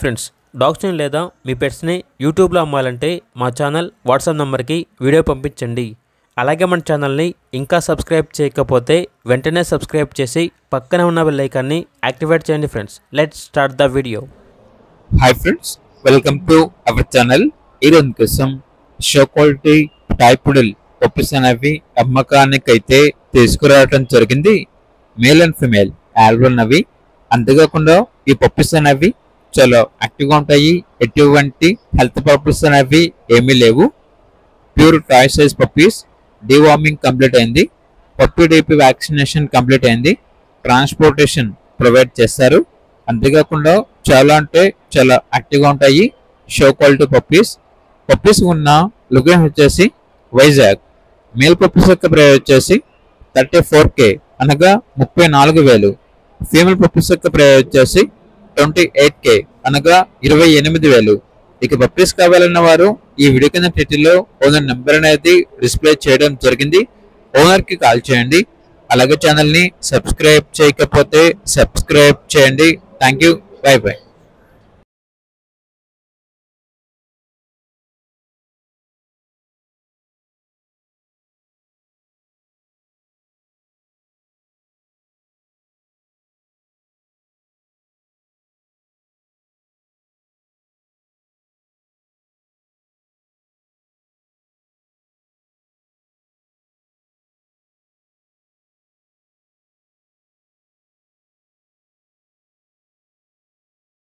Friends, డాగ్స్ని లేదా మీ పెట్స్ని యూట్యూబ్లో అమ్మాలంటే మా ఛానల్ వాట్సాప్ నెంబర్కి వీడియో పంపించండి. అలాగే మన ఛానల్ని ఇంకా సబ్స్క్రైబ్ చేయకపోతే వెంటనే సబ్స్క్రైబ్ చేసి పక్కనే ఉన్న బెల్ ఐకాన్ని యాక్టివేట్ చేయండి. Friends, let's start the video. Hi friends, welcome to our channel. ఈరోజు కోసం show quality toy poodle puppies అనేవి అమ్మకానికైతే తీసుకురావడం జరిగింది. మేల్ అండ్ ఫిమేల్ ఆల్బన్నవి. అంతేకాకుండా ఈ పప్పీస్ అనేవి చాలా యాక్టివ్గా ఉంటాయి. ఎటువంటి హెల్త్ ప్రాబ్లమ్స్ అనేవి ఏమీ లేవు. Pure toy size puppies. Deworming complete అయింది. పప్పీ డీపీ వ్యాక్సినేషన్ కంప్లీట్ అయింది. ట్రాన్స్పోర్టేషన్ ప్రొవైడ్ చేస్తారు. అంతేకాకుండా చాలా అంటే చాలా యాక్టివ్గా ఉంటాయి. Show quality puppies. పప్పీస్ ఉన్న లొకేషన్ వచ్చేసి వైజాగ్. మేల్ పప్పీస్ యొక్క ప్రైస్ వచ్చేసి 34K అనగా 34,000. ఫీమేల్ పప్పీస్ యొక్క ప్రైస్ వచ్చేసి 28K అనగా 28,000. ఇక పప్పీస్ కావాలన్న వారు ఈ వీడియో కింద టైటిల్లో ఓనర్ నెంబర్ అనేది డిస్ప్లే చేయడం జరిగింది. ఓనర్ కి కాల్ చేయండి. అలాగే ఛానల్ ని సబ్స్క్రైబ్ చేయకపోతే సబ్స్క్రైబ్ చేయండి. Thank you. By by.